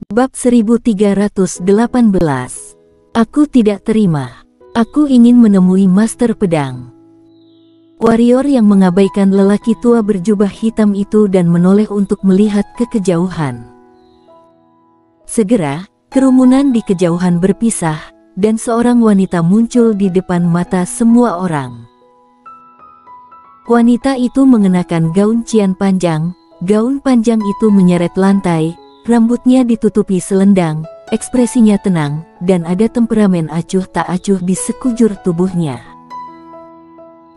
Bab 1318. Aku tidak terima. Aku ingin menemui Master Pedang. Warrior yang mengabaikan lelaki tua berjubah hitam itu dan menoleh untuk melihat ke kejauhan. Segera, kerumunan di kejauhan berpisah, dan seorang wanita muncul di depan mata semua orang. Wanita itu mengenakan gaun cian panjang. Gaun panjang itu menyeret lantai. Rambutnya ditutupi selendang, ekspresinya tenang, dan ada temperamen acuh tak acuh di sekujur tubuhnya.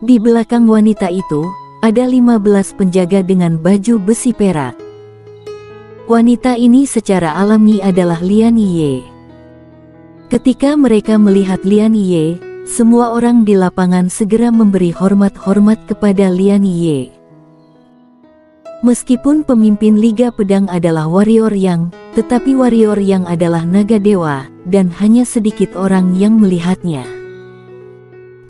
Di belakang wanita itu, ada 15 penjaga dengan baju besi perak. Wanita ini secara alami adalah Lian Ye. Ketika mereka melihat Lian Ye, semua orang di lapangan segera memberi hormat-hormat kepada Lian Ye. Meskipun pemimpin Liga Pedang adalah Warrior Yang, tetapi Warrior Yang adalah naga dewa, dan hanya sedikit orang yang melihatnya.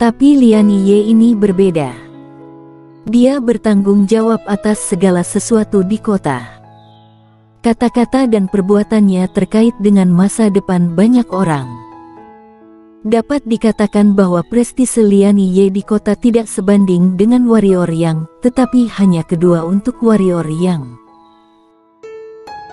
Tapi Lian Ye ini berbeda. Dia bertanggung jawab atas segala sesuatu di kota. Kata-kata dan perbuatannya terkait dengan masa depan banyak orang. Dapat dikatakan bahwa prestise Lian Ye di kota tidak sebanding dengan Warrior Yang, tetapi hanya kedua untuk Warrior Yang.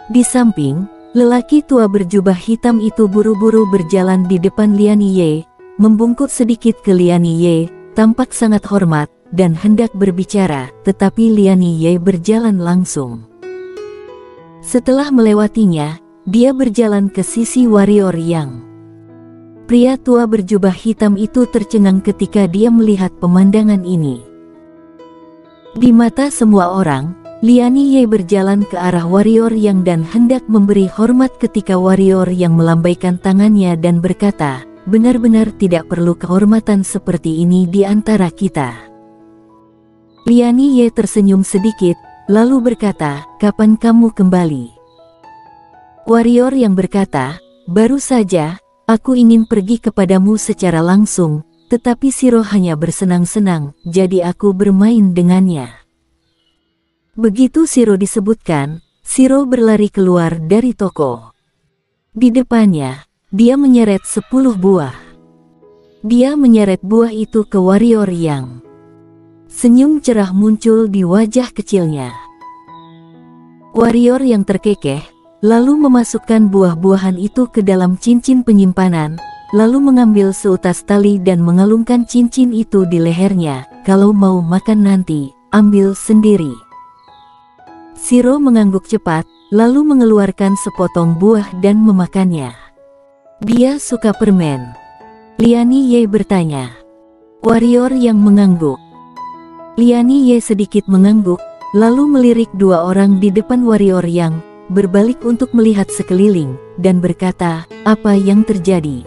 Di samping, lelaki tua berjubah hitam itu buru-buru berjalan di depan Lian Ye, membungkuk sedikit ke Lian Ye, tampak sangat hormat, dan hendak berbicara, tetapi Lian Ye berjalan langsung. Setelah melewatinya, dia berjalan ke sisi Warrior Yang. Pria tua berjubah hitam itu tercengang ketika dia melihat pemandangan ini. Di mata semua orang, Lian Ye berjalan ke arah Warrior Yang dan hendak memberi hormat ketika Warrior Yang melambaikan tangannya dan berkata, "Benar-benar tidak perlu kehormatan seperti ini di antara kita." Lian Ye tersenyum sedikit, lalu berkata, "Kapan kamu kembali?" Warrior Yang berkata, "Baru saja. Aku ingin pergi kepadamu secara langsung, tetapi Shiro hanya bersenang-senang, jadi aku bermain dengannya." Begitu Shiro disebutkan, Shiro berlari keluar dari toko. Di depannya, dia menyeret 10 buah. Dia menyeret buah itu ke Warrior Yang. Senyum cerah muncul di wajah kecilnya. Warrior Yang terkekeh, lalu memasukkan buah-buahan itu ke dalam cincin penyimpanan, lalu mengambil seutas tali dan mengalungkan cincin itu di lehernya. "Kalau mau makan nanti, ambil sendiri." Shiro mengangguk cepat, lalu mengeluarkan sepotong buah dan memakannya. "Dia suka permen?" Lian Ye bertanya. Warrior Yang mengangguk. Lian Ye sedikit mengangguk, lalu melirik dua orang di depan Warrior Yang, berbalik untuk melihat sekeliling, dan berkata, "Apa yang terjadi?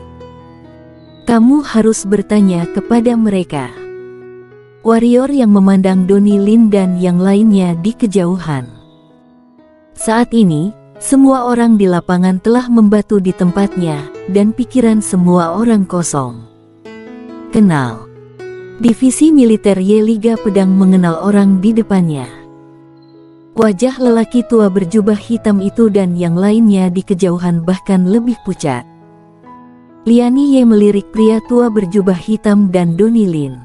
Kamu harus bertanya kepada mereka." Warrior Yang memandang Donnie Lin dan yang lainnya di kejauhan. Saat ini, semua orang di lapangan telah membatu di tempatnya, dan pikiran semua orang kosong. Kenal. Divisi militer Ye Liga Pedang mengenal orang di depannya. Wajah lelaki tua berjubah hitam itu dan yang lainnya di kejauhan bahkan lebih pucat. Lian Ye melirik pria tua berjubah hitam dan Donnie Lin.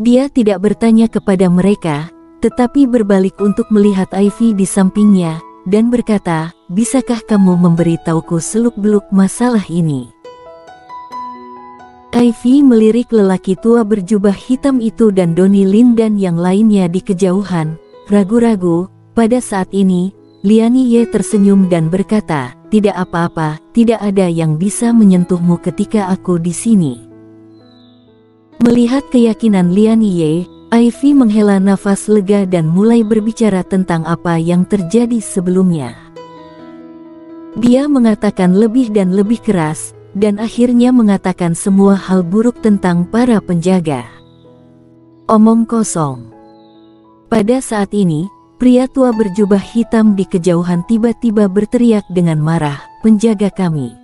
Dia tidak bertanya kepada mereka, tetapi berbalik untuk melihat Ivy di sampingnya, dan berkata, "Bisakah kamu memberitahuku seluk-beluk masalah ini?" Ivy melirik lelaki tua berjubah hitam itu dan Donnie Lin dan yang lainnya di kejauhan, ragu-ragu. Pada saat ini, Lian Ye tersenyum dan berkata, "Tidak apa-apa, tidak ada yang bisa menyentuhmu ketika aku di sini." Melihat keyakinan Lian Ye, Ivy menghela nafas lega dan mulai berbicara tentang apa yang terjadi sebelumnya. Dia mengatakan lebih dan lebih keras, dan akhirnya mengatakan semua hal buruk tentang para penjaga. Omong kosong. Pada saat ini, pria tua berjubah hitam di kejauhan tiba-tiba berteriak dengan marah, "Penjaga kami!"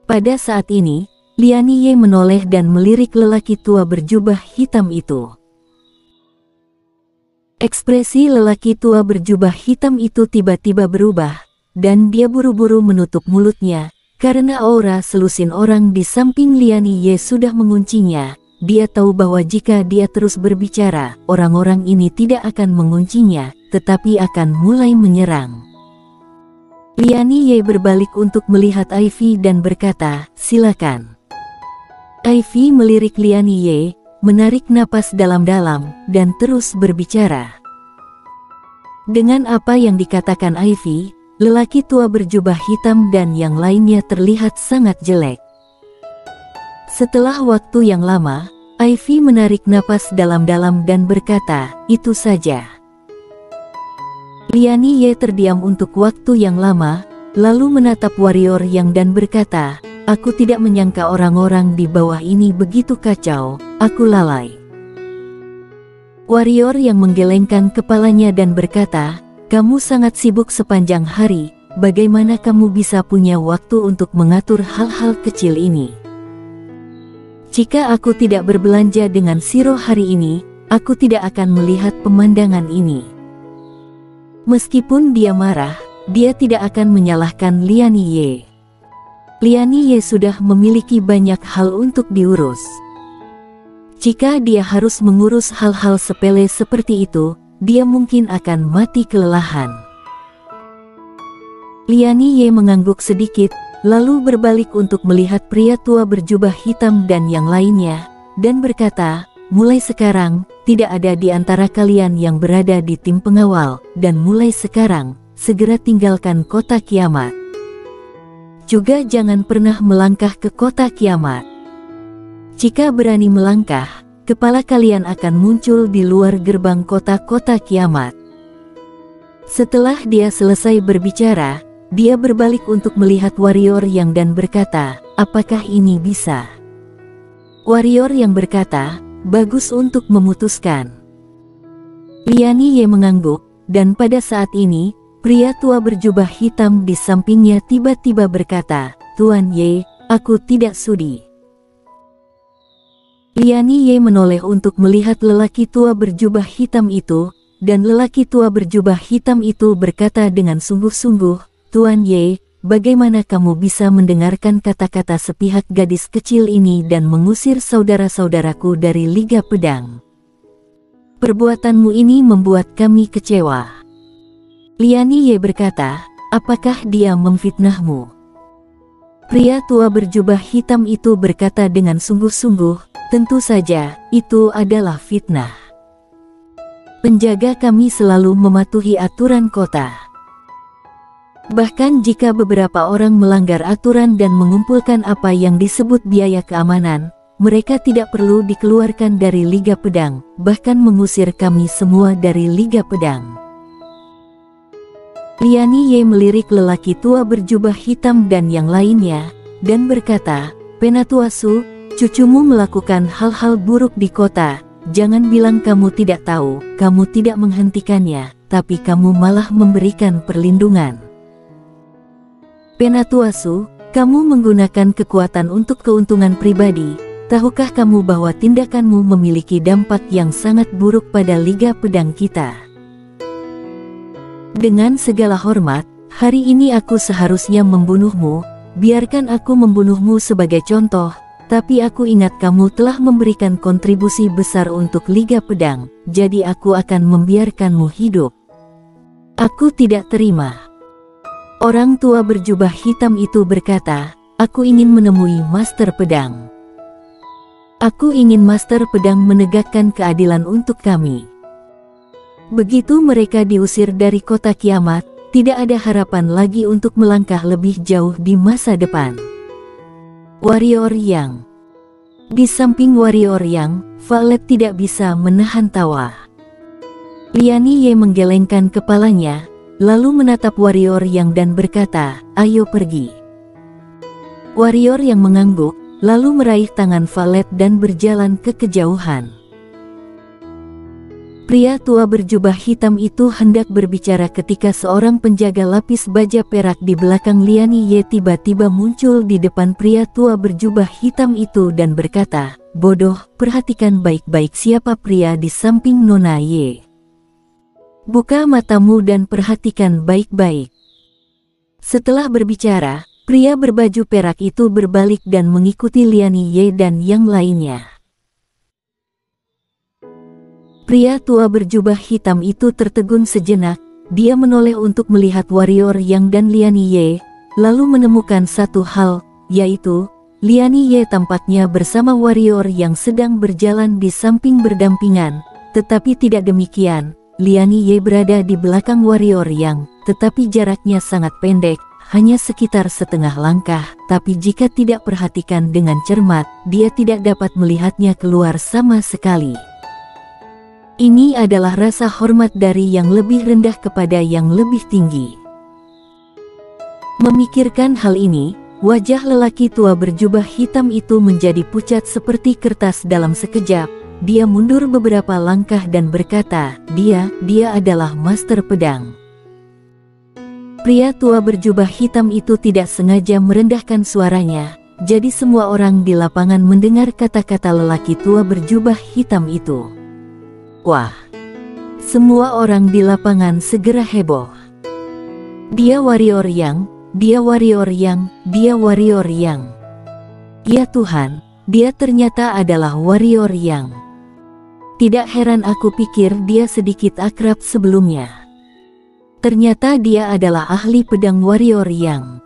Pada saat ini, Lian Ye menoleh dan melirik lelaki tua berjubah hitam itu. Ekspresi lelaki tua berjubah hitam itu tiba-tiba berubah, dan dia buru-buru menutup mulutnya, karena aura selusin orang di samping Lian Ye sudah menguncinya. Dia tahu bahwa jika dia terus berbicara, orang-orang ini tidak akan menguncinya, tetapi akan mulai menyerang. Lian Ye berbalik untuk melihat Ivy dan berkata, "Silakan." Ivy melirik Lian Ye, menarik napas dalam-dalam, dan terus berbicara. Dengan apa yang dikatakan Ivy, lelaki tua berjubah hitam dan yang lainnya terlihat sangat jelek. Setelah waktu yang lama, Ivy menarik napas dalam-dalam dan berkata, "Itu saja." Lian Ye terdiam untuk waktu yang lama, lalu menatap warrior yang dan berkata, "Aku tidak menyangka orang-orang di bawah ini begitu kacau, aku lalai." Warrior yang menggelengkan kepalanya dan berkata, "Kamu sangat sibuk sepanjang hari, bagaimana kamu bisa punya waktu untuk mengatur hal-hal kecil ini? Jika aku tidak berbelanja dengan Shiro hari ini, aku tidak akan melihat pemandangan ini." Meskipun dia marah, dia tidak akan menyalahkan Lian Ye. Lian Ye sudah memiliki banyak hal untuk diurus. Jika dia harus mengurus hal-hal sepele seperti itu, dia mungkin akan mati kelelahan. Lian Ye mengangguk sedikit, lalu berbalik untuk melihat pria tua berjubah hitam dan yang lainnya, dan berkata, "Mulai sekarang, tidak ada di antara kalian yang berada di tim pengawal, dan mulai sekarang, segera tinggalkan kota kiamat. Juga jangan pernah melangkah ke kota kiamat. Jika berani melangkah, kepala kalian akan muncul di luar gerbang kota-kota kiamat." Setelah dia selesai berbicara, dia berbalik untuk melihat warrior yang dan berkata, "Apakah ini bisa?" Warrior yang berkata, "Bagus untuk memutuskan." Lian Ye mengangguk, dan pada saat ini, pria tua berjubah hitam di sampingnya tiba-tiba berkata, "Tuan Ye, aku tidak sudi." Lian Ye menoleh untuk melihat lelaki tua berjubah hitam itu, dan lelaki tua berjubah hitam itu berkata dengan sungguh-sungguh, "Tuan Ye, bagaimana kamu bisa mendengarkan kata-kata sepihak gadis kecil ini dan mengusir saudara-saudaraku dari Liga Pedang? Perbuatanmu ini membuat kami kecewa." Lian Ye berkata, "Apakah dia memfitnahmu?" Pria tua berjubah hitam itu berkata dengan sungguh-sungguh, "Tentu saja, itu adalah fitnah. Penjaga kami selalu mematuhi aturan kota. Bahkan jika beberapa orang melanggar aturan dan mengumpulkan apa yang disebut biaya keamanan, mereka tidak perlu dikeluarkan dari Liga Pedang, bahkan mengusir kami semua dari Liga Pedang." Lian Ye melirik lelaki tua berjubah hitam dan yang lainnya, dan berkata, "Penatuasu, cucumu melakukan hal-hal buruk di kota, jangan bilang kamu tidak tahu, kamu tidak menghentikannya, tapi kamu malah memberikan perlindungan. Penatuasu, kamu menggunakan kekuatan untuk keuntungan pribadi, tahukah kamu bahwa tindakanmu memiliki dampak yang sangat buruk pada Liga Pedang kita? Dengan segala hormat, hari ini aku seharusnya membunuhmu, biarkan aku membunuhmu sebagai contoh, tapi aku ingat kamu telah memberikan kontribusi besar untuk Liga Pedang, jadi aku akan membiarkanmu hidup." "Aku tidak terima." Orang tua berjubah hitam itu berkata, "Aku ingin menemui Master Pedang. Aku ingin Master Pedang menegakkan keadilan untuk kami." Begitu mereka diusir dari kota kiamat, tidak ada harapan lagi untuk melangkah lebih jauh di masa depan. Warrior Yang. Di samping Warrior Yang, Violet tidak bisa menahan tawa. Lian Ye menggelengkan kepalanya, lalu menatap Warrior Yang dan berkata, "Ayo pergi." Warrior Yang mengangguk, lalu meraih tangan Violet dan berjalan ke kejauhan. Pria tua berjubah hitam itu hendak berbicara ketika seorang penjaga lapis baja perak di belakang Lian Ye tiba-tiba muncul di depan pria tua berjubah hitam itu dan berkata, "Bodoh, perhatikan baik-baik siapa pria di samping Nona Ye. Buka matamu dan perhatikan baik-baik." Setelah berbicara, pria berbaju perak itu berbalik dan mengikuti Lian Ye dan yang lainnya. Pria tua berjubah hitam itu tertegun sejenak, dia menoleh untuk melihat warrior Yang dan Lian Ye, lalu menemukan satu hal, yaitu, Lian Ye tampaknya bersama warrior yang sedang berjalan di samping berdampingan, tetapi tidak demikian, Lian Ye berada di belakang warrior Yang, tetapi jaraknya sangat pendek, hanya sekitar setengah langkah, tapi jika tidak perhatikan dengan cermat, dia tidak dapat melihatnya keluar sama sekali. Ini adalah rasa hormat dari yang lebih rendah kepada yang lebih tinggi. Memikirkan hal ini, wajah lelaki tua berjubah hitam itu menjadi pucat seperti kertas dalam sekejap. Dia mundur beberapa langkah dan berkata, dia adalah master pedang. Pria tua berjubah hitam itu tidak sengaja merendahkan suaranya, jadi semua orang di lapangan mendengar kata-kata lelaki tua berjubah hitam itu. Wah! Semua orang di lapangan segera heboh. Dia warrior Yang, dia warrior Yang, dia warrior Yang. Ya Tuhan, dia ternyata adalah warrior Yang. Tidak heran aku pikir dia sedikit akrab sebelumnya. Ternyata dia adalah ahli pedang warrior Yang.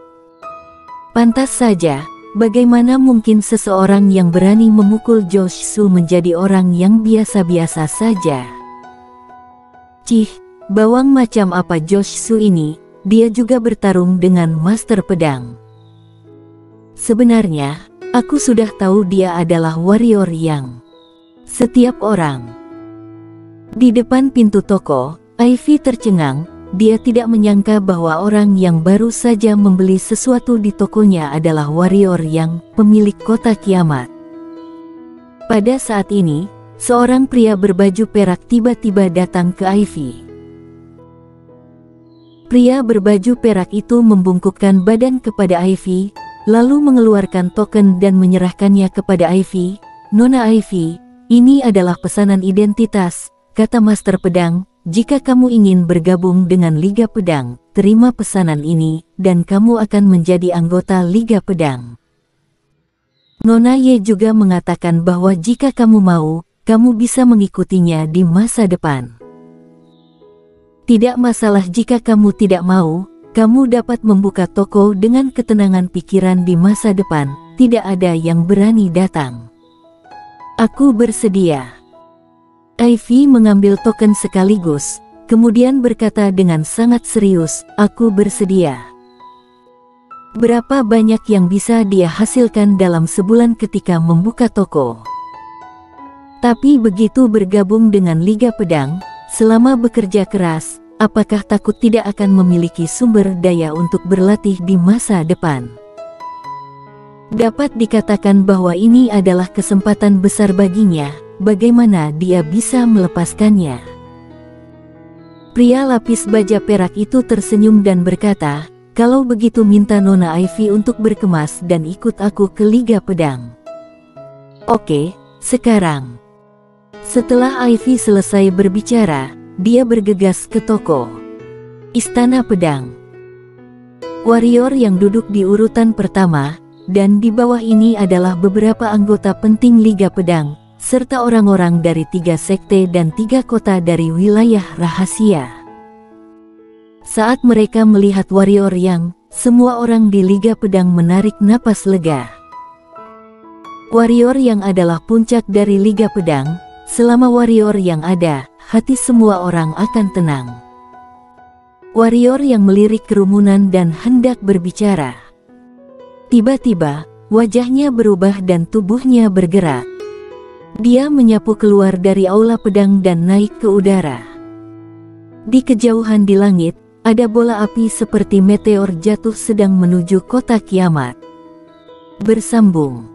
Pantas saja, bagaimana mungkin seseorang yang berani memukul Josh Su menjadi orang yang biasa-biasa saja? Cih, bawang macam apa Josh Su ini, dia juga bertarung dengan master pedang. Sebenarnya, aku sudah tahu dia adalah warrior Yang. Setiap orang. Di depan pintu toko, Ivy tercengang, dia tidak menyangka bahwa orang yang baru saja membeli sesuatu di tokonya adalah warrior Yang, pemilik kota kiamat. Pada saat ini, seorang pria berbaju perak tiba-tiba datang ke Ivy. Pria berbaju perak itu membungkukkan badan kepada Ivy, lalu mengeluarkan token dan menyerahkannya kepada Ivy. Nona Ivy, ini adalah pesanan identitas, kata Master Pedang, jika kamu ingin bergabung dengan Liga Pedang, terima pesanan ini, dan kamu akan menjadi anggota Liga Pedang. Nona Ye juga mengatakan bahwa jika kamu mau, kamu bisa mengikutinya di masa depan. Tidak masalah jika kamu tidak mau, kamu dapat membuka toko dengan ketenangan pikiran di masa depan, tidak ada yang berani datang. Aku bersedia. Ivy mengambil token sekaligus, kemudian berkata dengan sangat serius, aku bersedia. Berapa banyak yang bisa dia hasilkan dalam sebulan ketika membuka toko? Tapi begitu bergabung dengan Liga Pedang, selama bekerja keras, apakah takut tidak akan memiliki sumber daya untuk berlatih di masa depan? Dapat dikatakan bahwa ini adalah kesempatan besar baginya, bagaimana dia bisa melepaskannya? Pria lapis baja perak itu tersenyum dan berkata, kalau begitu minta Nona Ivy untuk berkemas dan ikut aku ke Liga Pedang. Oke, sekarang. Setelah Ivy selesai berbicara, dia bergegas ke toko Istana Pedang. Warrior yang duduk di urutan pertama, dan di bawah ini adalah beberapa anggota penting Liga Pedang, serta orang-orang dari 3 sekte dan 3 kota dari wilayah rahasia. Saat mereka melihat warrior Yang, semua orang di Liga Pedang menarik napas lega. Warrior Yang adalah puncak dari Liga Pedang, selama warrior Yang ada, hati semua orang akan tenang. Warrior Yang melirik kerumunan dan hendak berbicara. Tiba-tiba, wajahnya berubah dan tubuhnya bergerak. Dia menyapu keluar dari aula pedang dan naik ke udara. Di kejauhan di langit, ada bola api seperti meteor jatuh sedang menuju kota kiamat. Bersambung.